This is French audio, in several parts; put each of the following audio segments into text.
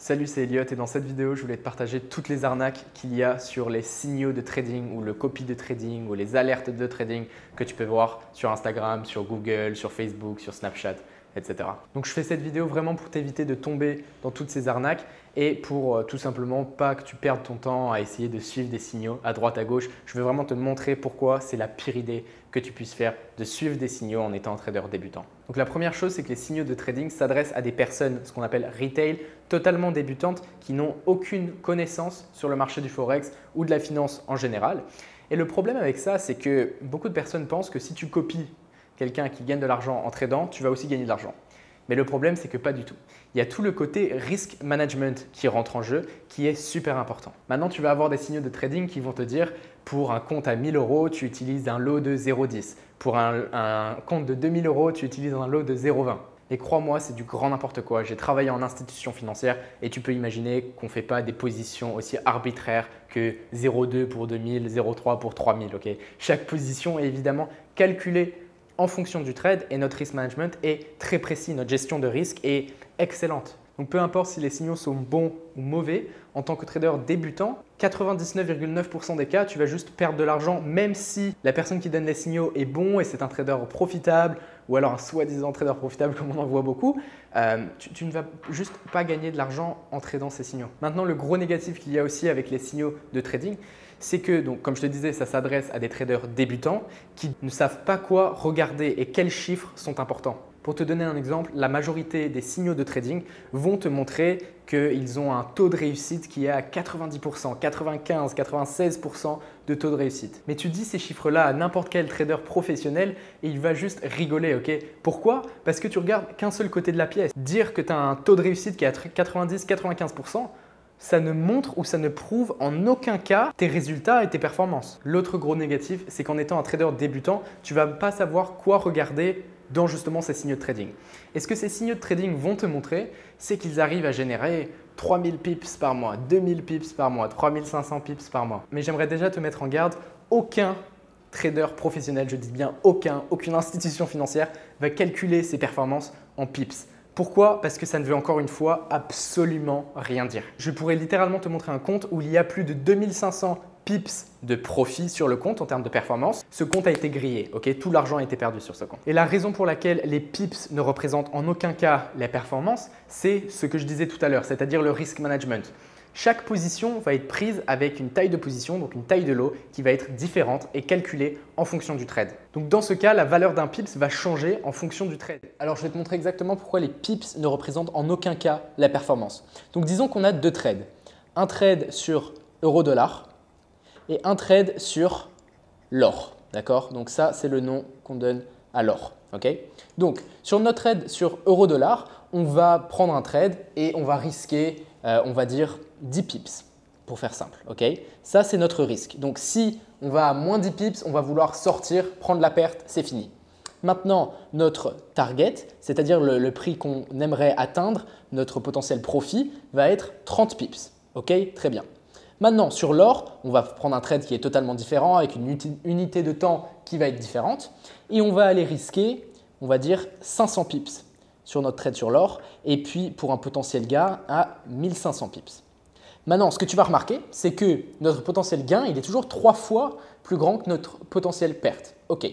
Salut, c'est Elliot et dans cette vidéo, je voulais te partager toutes les arnaques qu'il y a sur les signaux de trading ou le copy de trading ou les alertes de trading que tu peux voir sur Instagram, sur Google, sur Facebook, sur Snapchat, etc. Donc je fais cette vidéo vraiment pour t'éviter de tomber dans toutes ces arnaques et pour tout simplement pas que tu perdes ton temps à essayer de suivre des signaux à droite à gauche. Je veux vraiment te montrer pourquoi c'est la pire idée que tu puisses faire de suivre des signaux en étant un trader débutant. Donc la première chose, c'est que les signaux de trading s'adressent à des personnes, ce qu'on appelle retail, totalement débutantes qui n'ont aucune connaissance sur le marché du forex ou de la finance en général. Et le problème avec ça, c'est que beaucoup de personnes pensent que si tu copies quelqu'un qui gagne de l'argent en tradant, tu vas aussi gagner de l'argent. Mais le problème, c'est que pas du tout. Il y a tout le côté risk management qui rentre en jeu, qui est super important. Maintenant, tu vas avoir des signaux de trading qui vont te dire pour un compte à 1000 €, tu utilises un lot de 0,10. Pour un compte de 2000 €, tu utilises un lot de 0,20. Et crois-moi, c'est du grand n'importe quoi. J'ai travaillé en institution financière et tu peux imaginer qu'on ne fait pas des positions aussi arbitraires que 0,2 pour 2000, 0,3 pour 3000. Okay, chaque position est évidemment calculée en fonction du trade et notre risk management est très précis. Notre gestion de risque est excellente. Donc peu importe si les signaux sont bons ou mauvais, en tant que trader débutant, 99,9% des cas, tu vas juste perdre de l'argent même si la personne qui donne les signaux est bon et c'est un trader profitable ou alors un soi-disant trader profitable comme on en voit beaucoup. Tu ne vas juste pas gagner de l'argent en tradant ces signaux. Maintenant, le gros négatif qu'il y a aussi avec les signaux de trading, c'est que, donc, comme je te disais, ça s'adresse à des traders débutants qui ne savent pas quoi regarder et quels chiffres sont importants. Pour te donner un exemple, la majorité des signaux de trading vont te montrer qu'ils ont un taux de réussite qui est à 90%, 95%, 96% de taux de réussite. Mais tu dis ces chiffres-là à n'importe quel trader professionnel et il va juste rigoler. Ok? Pourquoi? Parce que tu regardes qu'un seul côté de la pièce. Dire que tu as un taux de réussite qui est à 90-95%, ça ne montre ou ça ne prouve en aucun cas tes résultats et tes performances. L'autre gros négatif, c'est qu'en étant un trader débutant, tu ne vas pas savoir quoi regarder dans justement ces signaux de trading. Et ce que ces signaux de trading vont te montrer, c'est qu'ils arrivent à générer 3000 pips par mois, 2000 pips par mois, 3500 pips par mois. Mais j'aimerais déjà te mettre en garde, aucun trader professionnel, je dis bien aucune institution financière va calculer ses performances en pips. Pourquoi? Parce que ça ne veut encore une fois absolument rien dire. Je pourrais littéralement te montrer un compte où il y a plus de 2500 pips de profit sur le compte en termes de performance. Ce compte a été grillé, ok? Tout l'argent a été perdu sur ce compte. Et la raison pour laquelle les pips ne représentent en aucun cas les performances, c'est ce que je disais tout à l'heure, c'est-à-dire le risk management. Chaque position va être prise avec une taille de position, donc une taille de lot qui va être différente et calculée en fonction du trade. Donc dans ce cas, la valeur d'un pips va changer en fonction du trade. Alors je vais te montrer exactement pourquoi les pips ne représentent en aucun cas la performance. Donc disons qu'on a deux trades. Un trade sur euro-dollar et un trade sur l'or. D'accord? Donc ça, c'est le nom qu'on donne à l'or. Okay? Donc sur notre trade sur euro-dollar, on va prendre un trade et on va risquer, on va dire 10 pips pour faire simple. Okay? Ça, c'est notre risque. Donc si on va à moins 10 pips, on va vouloir sortir, prendre la perte, c'est fini. Maintenant, notre target, c'est-à-dire le prix qu'on aimerait atteindre, notre potentiel profit, va être 30 pips. Okay? Très bien. Maintenant, sur l'or, on va prendre un trade qui est totalement différent avec une unité de temps qui va être différente et on va aller risquer, on va dire 500 pips sur notre trade sur l'or et puis pour un potentiel gain à 1500 pips. Maintenant, ce que tu vas remarquer, c'est que notre potentiel gain, il est toujours 3 fois plus grand que notre potentiel perte. Ok.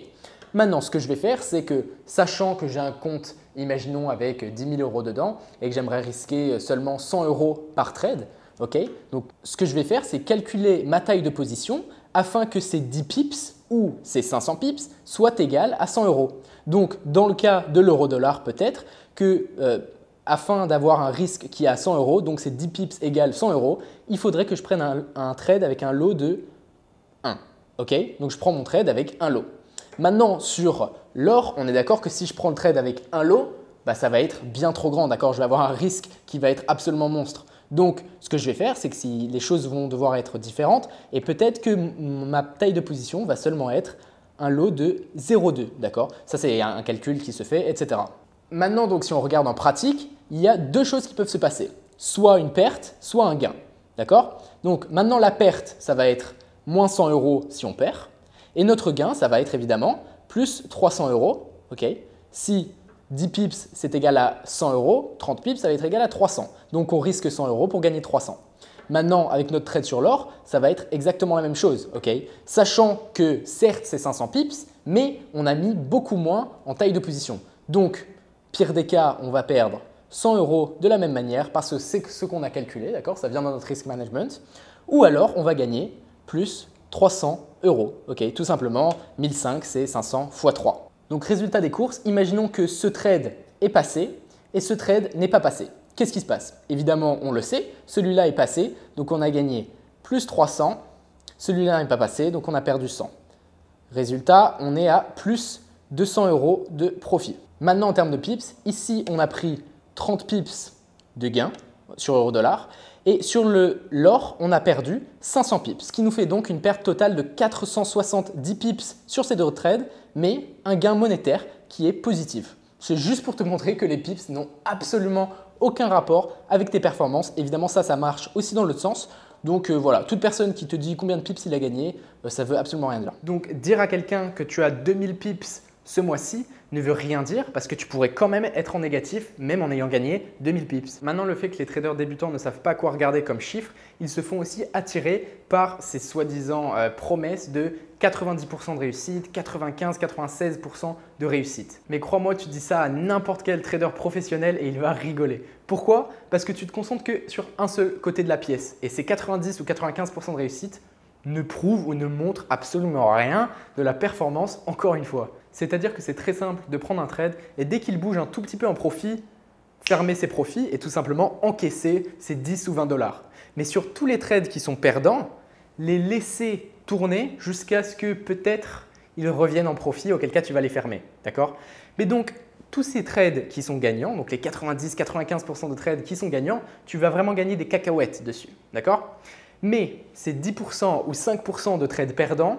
Maintenant, ce que je vais faire, c'est que sachant que j'ai un compte, imaginons avec 10 000 € dedans et que j'aimerais risquer seulement 100 € par trade, okay? Donc, ce que je vais faire, c'est calculer ma taille de position afin que ces 10 pips ou ces 500 pips soient égales à 100 €. Donc, dans le cas de l'euro-dollar, peut-être que afin d'avoir un risque qui est à 100 €, donc ces 10 pips égale 100 €, il faudrait que je prenne un trade avec un lot de 1. Okay? Donc, je prends mon trade avec un lot. Maintenant, sur l'or, on est d'accord que si je prends le trade avec un lot, bah, ça va être bien trop grand. Je vais avoir un risque qui va être absolument monstre. Donc, ce que je vais faire, c'est que si les choses vont devoir être différentes et peut-être que ma taille de position va seulement être un lot de 0,2. D'accord? Ça, c'est un calcul qui se fait, etc. Maintenant, donc, si on regarde en pratique, il y a deux choses qui peuvent se passer. Soit une perte, soit un gain. D'accord? Donc, maintenant, la perte, ça va être moins 100 € si on perd. Et notre gain, ça va être évidemment plus 300 €. Okay? Si 10 pips, c'est égal à 100 euros. 30 pips, ça va être égal à 300. Donc, on risque 100 euros pour gagner 300. Maintenant, avec notre trade sur l'or, ça va être exactement la même chose. Sachant que certes, c'est 500 pips, mais on a mis beaucoup moins en taille de position. Donc, pire des cas, on va perdre 100 euros de la même manière parce que c'est ce qu'on a calculé, d'accord? Ça vient dans notre risk management. Ou alors, on va gagner plus 300 euros. Tout simplement, 1005, c'est 500 x 3. Donc, résultat des courses, imaginons que ce trade est passé et ce trade n'est pas passé. Qu'est-ce qui se passe? Évidemment, on le sait, celui-là est passé, donc on a gagné plus 300. Celui-là n'est pas passé, donc on a perdu 100. Résultat, on est à plus 200 euros de profit. Maintenant, en termes de pips, ici, on a pris 30 pips de gain sur euro-dollar. Et sur l'or, on a perdu 500 pips, ce qui nous fait donc une perte totale de 470 pips sur ces deux trades, mais un gain monétaire qui est positif. C'est juste pour te montrer que les pips n'ont absolument aucun rapport avec tes performances. Évidemment, ça marche aussi dans l'autre sens. Donc voilà, toute personne qui te dit combien de pips il a gagné, ça veut absolument rien dire. Donc dire à quelqu'un que tu as 2000 pips ce mois-ci ne veut rien dire parce que tu pourrais quand même être en négatif même en ayant gagné 2000 pips. Maintenant, le fait que les traders débutants ne savent pas quoi regarder comme chiffre, ils se font aussi attirer par ces soi-disant promesses de 90% de réussite, 95-96% de réussite. Mais crois-moi, tu dis ça à n'importe quel trader professionnel et il va rigoler. Pourquoi? Parce que tu te concentres que sur un seul côté de la pièce et ces 90 ou 95% de réussite ne prouvent ou ne montrent absolument rien de la performance encore une fois. C'est-à-dire que c'est très simple de prendre un trade et dès qu'il bouge un tout petit peu en profit, fermer ses profits et tout simplement encaisser ses 10 ou 20 dollars. Mais sur tous les trades qui sont perdants, les laisser tourner jusqu'à ce que peut-être ils reviennent en profit, auquel cas tu vas les fermer. D'accord? Mais donc, tous ces trades qui sont gagnants, donc les 90-95% de trades qui sont gagnants, tu vas vraiment gagner des cacahuètes dessus. D'accord? Mais ces 10% ou 5% de trades perdants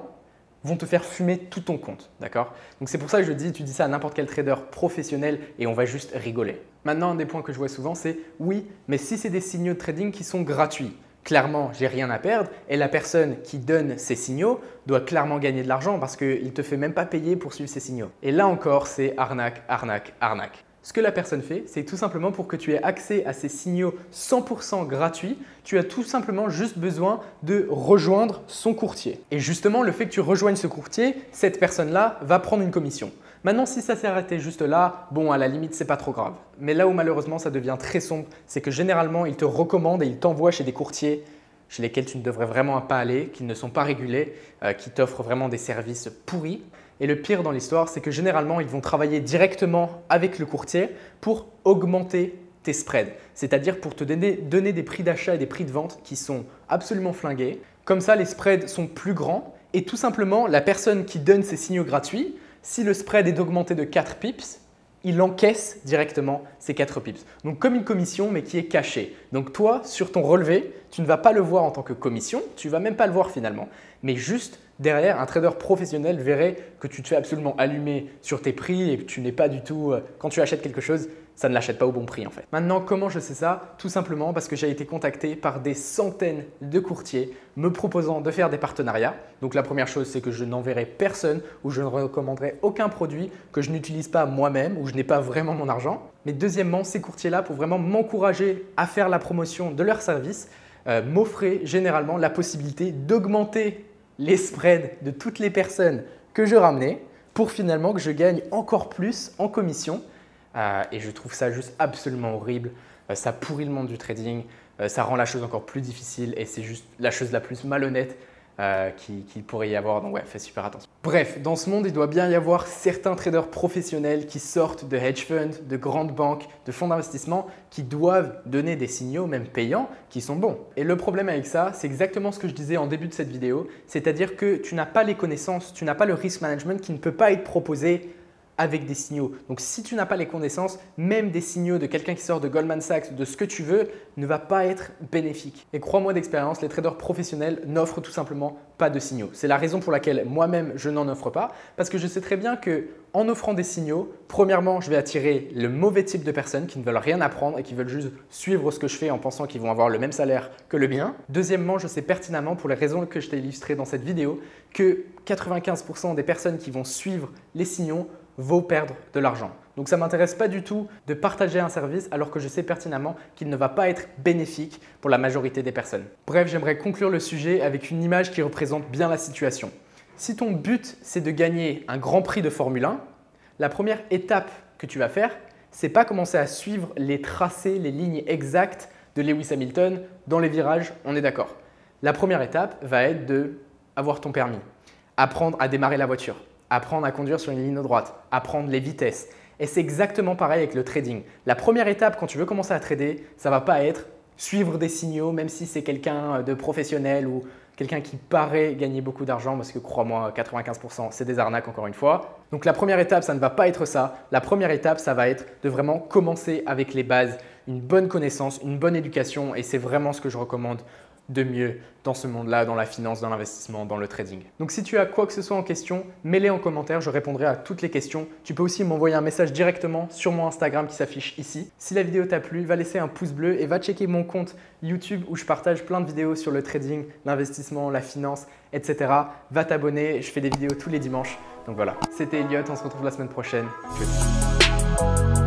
vont te faire fumer tout ton compte. D'accord? Donc c'est pour ça que je dis, tu dis ça à n'importe quel trader professionnel et on va juste rigoler. Maintenant, un des points que je vois souvent, c'est oui, mais si c'est des signaux de trading qui sont gratuits, clairement, j'ai rien à perdre et la personne qui donne ces signaux doit clairement gagner de l'argent parce qu'il ne te fait même pas payer pour suivre ces signaux. Et là encore, c'est arnaque, arnaque, arnaque. Ce que la personne fait, c'est tout simplement pour que tu aies accès à ces signaux 100% gratuits, tu as tout simplement juste besoin de rejoindre son courtier. Et justement, le fait que tu rejoignes ce courtier, cette personne-là va prendre une commission. Maintenant, si ça s'est arrêté juste là, bon, à la limite, c'est pas trop grave. Mais là où malheureusement ça devient très sombre, c'est que généralement, ils te recommandent et ils t'envoient chez des courtiers chez lesquels tu ne devrais vraiment pas aller, qui ne sont pas régulés, qui t'offrent vraiment des services pourris. Et le pire dans l'histoire, c'est que généralement, ils vont travailler directement avec le courtier pour augmenter tes spreads, c'est-à-dire pour te donner des prix d'achat et des prix de vente qui sont absolument flingués. Comme ça, les spreads sont plus grands et tout simplement, la personne qui donne ces signaux gratuits, si le spread est augmenté de 4 pips, il encaisse directement ces 4 pips. Donc comme une commission, mais qui est cachée. Donc toi, sur ton relevé, tu ne vas pas le voir en tant que commission, tu ne vas même pas le voir finalement, mais juste derrière, un trader professionnel verrait que tu te fais absolument allumer sur tes prix et que tu n'es pas du tout, quand tu achètes quelque chose, ça ne l'achète pas au bon prix en fait. Maintenant, comment je sais ça? Tout simplement parce que j'ai été contacté par des centaines de courtiers me proposant de faire des partenariats. Donc la première chose, c'est que je n'enverrai personne ou je ne recommanderai aucun produit que je n'utilise pas moi-même ou je n'ai pas vraiment mon argent. Mais deuxièmement, ces courtiers-là, pour vraiment m'encourager à faire la promotion de leurs services, m'offraient généralement la possibilité d'augmenter les spreads de toutes les personnes que je ramenais pour finalement que je gagne encore plus en commission. Et je trouve ça juste absolument horrible. Ça pourrit le monde du trading, ça rend la chose encore plus difficile et c'est juste la chose la plus malhonnête qu'il pourrait y avoir. Donc ouais, fais super attention. Bref, dans ce monde, il doit bien y avoir certains traders professionnels qui sortent de hedge funds, de grandes banques, de fonds d'investissement qui doivent donner des signaux, même payants, qui sont bons. Et le problème avec ça, c'est exactement ce que je disais en début de cette vidéo, c'est-à-dire que tu n'as pas les connaissances, tu n'as pas le risk management qui ne peut pas être proposé avec des signaux. Donc si tu n'as pas les connaissances, même des signaux de quelqu'un qui sort de Goldman Sachs, de ce que tu veux, ne va pas être bénéfique. Et crois-moi d'expérience, les traders professionnels n'offrent tout simplement pas de signaux. C'est la raison pour laquelle moi-même, je n'en offre pas parce que je sais très bien qu'en offrant des signaux, premièrement, je vais attirer le mauvais type de personnes qui ne veulent rien apprendre et qui veulent juste suivre ce que je fais en pensant qu'ils vont avoir le même salaire que le mien. Deuxièmement, je sais pertinemment, pour les raisons que je t'ai illustrées dans cette vidéo, que 95% des personnes qui vont suivre les signaux vont perdre de l'argent. Donc ça ne m'intéresse pas du tout de partager un service alors que je sais pertinemment qu'il ne va pas être bénéfique pour la majorité des personnes. Bref, j'aimerais conclure le sujet avec une image qui représente bien la situation. Si ton but, c'est de gagner un grand prix de Formule 1, la première étape que tu vas faire, c'est pas commencer à suivre les tracés, les lignes exactes de Lewis Hamilton dans les virages, on est d'accord. La première étape va être d'avoir ton permis, apprendre à démarrer la voiture, apprendre à conduire sur une ligne droite, apprendre les vitesses. Et c'est exactement pareil avec le trading. La première étape quand tu veux commencer à trader, ça ne va pas être suivre des signaux, même si c'est quelqu'un de professionnel ou quelqu'un qui paraît gagner beaucoup d'argent, parce que crois-moi, 95% c'est des arnaques encore une fois. Donc la première étape, ça ne va pas être ça. La première étape, ça va être de vraiment commencer avec les bases, une bonne connaissance, une bonne éducation et c'est vraiment ce que je recommande de mieux dans ce monde-là, dans la finance, dans l'investissement, dans le trading. Donc si tu as quoi que ce soit en question, mets-les en commentaire, je répondrai à toutes les questions. Tu peux aussi m'envoyer un message directement sur mon Instagram qui s'affiche ici. Si la vidéo t'a plu, va laisser un pouce bleu et va checker mon compte YouTube où je partage plein de vidéos sur le trading, l'investissement, la finance, etc. Va t'abonner, je fais des vidéos tous les dimanches. Donc voilà, c'était Elliot, on se retrouve la semaine prochaine. Tchuss.